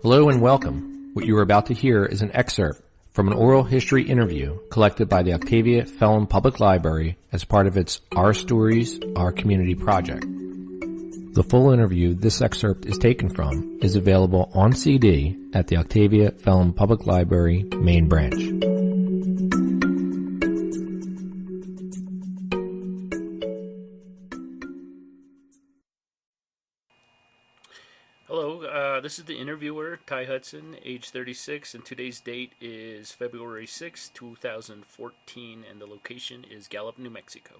Hello and welcome. What you are about to hear is an excerpt from an oral history interview collected by the Octavia Phelan Public Library as part of its Our Stories, Our Community project. The full interview this excerpt is taken from is available on CD at the Octavia Phelan Public Library main branch. Hello, this is the interviewer, Ty Hudson, age 36, and today's date is February 6, 2014, and the location is Gallup, New Mexico.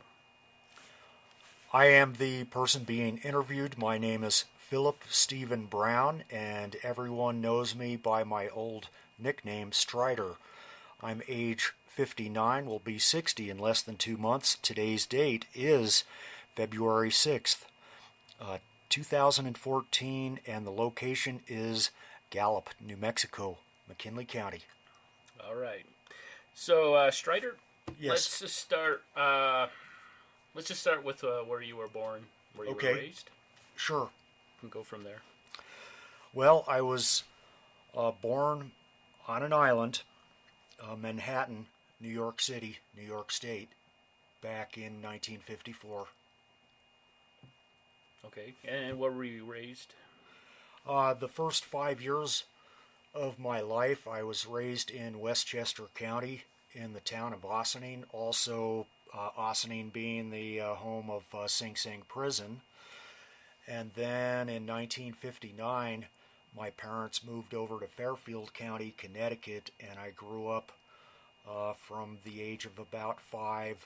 I am the person being interviewed. My name is Philip Stephen Brown, and everyone knows me by my old nickname, Strider. I'm age 59, will be 60 in less than 2 months. Today's date is February 6th, 2014, and the location is Gallup, New Mexico, McKinley County. All right. So, Strider, yes. Let's just start with where you were born, where you were raised. Sure. We can go from there. Well, I was born on an island, Manhattan, New York City, New York State, back in 1954. Okay, and where were you raised? The first 5 years of my life, I was raised in Westchester County in the town of Ossining, also Ossining being the home of Sing Sing Prison. And then in 1959, my parents moved over to Fairfield County, Connecticut, and I grew up from the age of about 5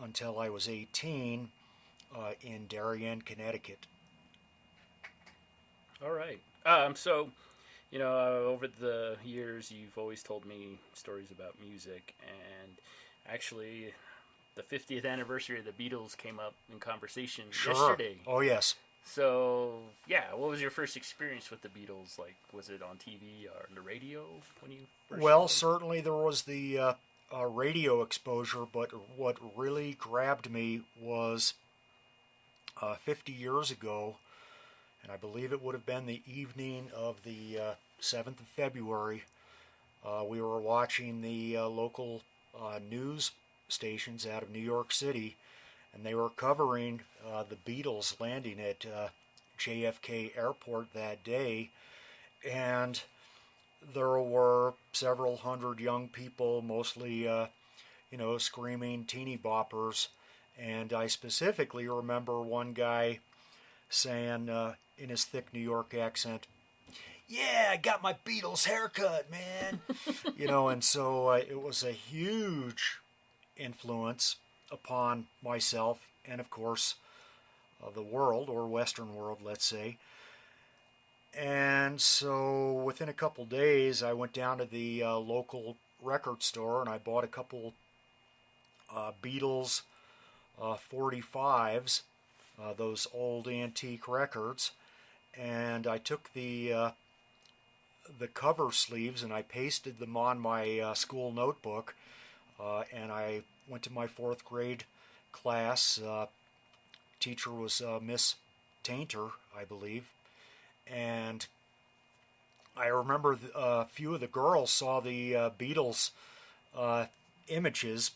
until I was 18 in Darien, Connecticut. All right. So, over the years, you've always told me stories about music, and actually, the 50th anniversary of the Beatles came up in conversation yesterday. Oh, yes. So, yeah, what was your first experience with the Beatles? Like, was it on TV or on the radio when you first Well, certainly there was the radio exposure, but what really grabbed me was 50 years ago, and I believe it would have been the evening of the 7th of February, we were watching the local news stations out of New York City, and they were covering the Beatles landing at JFK Airport that day, and there were several hundred young people, mostly, screaming teeny boppers. And I specifically remember one guy saying in his thick New York accent, "Yeah, I got my Beatles haircut, man." And so it was a huge influence upon myself and, of course, the world, or Western world, let's say. And so within a couple days, I went down to the local record store and I bought a couple Beatles 45s, those old antique records, and I took the cover sleeves and I pasted them on my school notebook, and I went to my 4th grade class. Teacher was Miss Tainter, I believe, and I remember a few of the girls saw the Beatles images,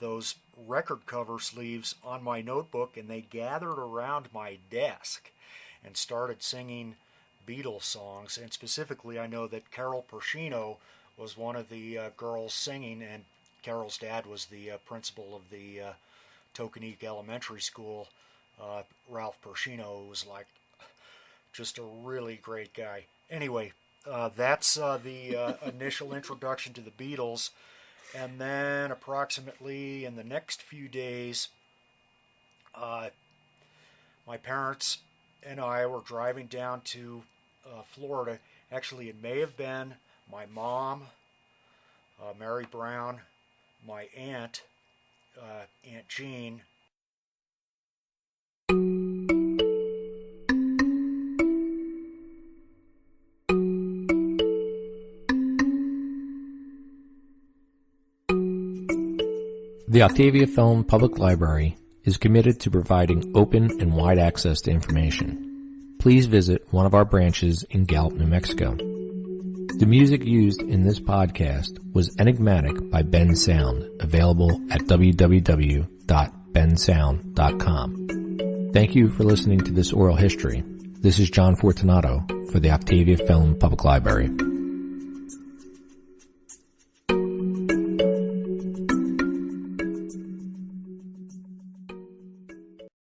those record cover sleeves on my notebook, and they gathered around my desk and started singing Beatles songs. And specifically, I know that Carol Pershino was one of the girls singing, and Carol's dad was the principal of the Tokenique Elementary School. Ralph Pershino was like just a really great guy. Anyway, that's the initial introduction to the Beatles. And then approximately in the next few days, my parents and I were driving down to Florida. Actually, it may have been my mom, Mary Brown, my aunt, Aunt Jean. The Octavia Phelan Public Library is committed to providing open and wide access to information. please visit one of our branches in Gallup, New Mexico. The music used in this podcast was Enigmatic by Ben Sound, available at www.bensound.com. Thank you for listening to this oral history. This is John Fortunato for the Octavia Felon Public Library.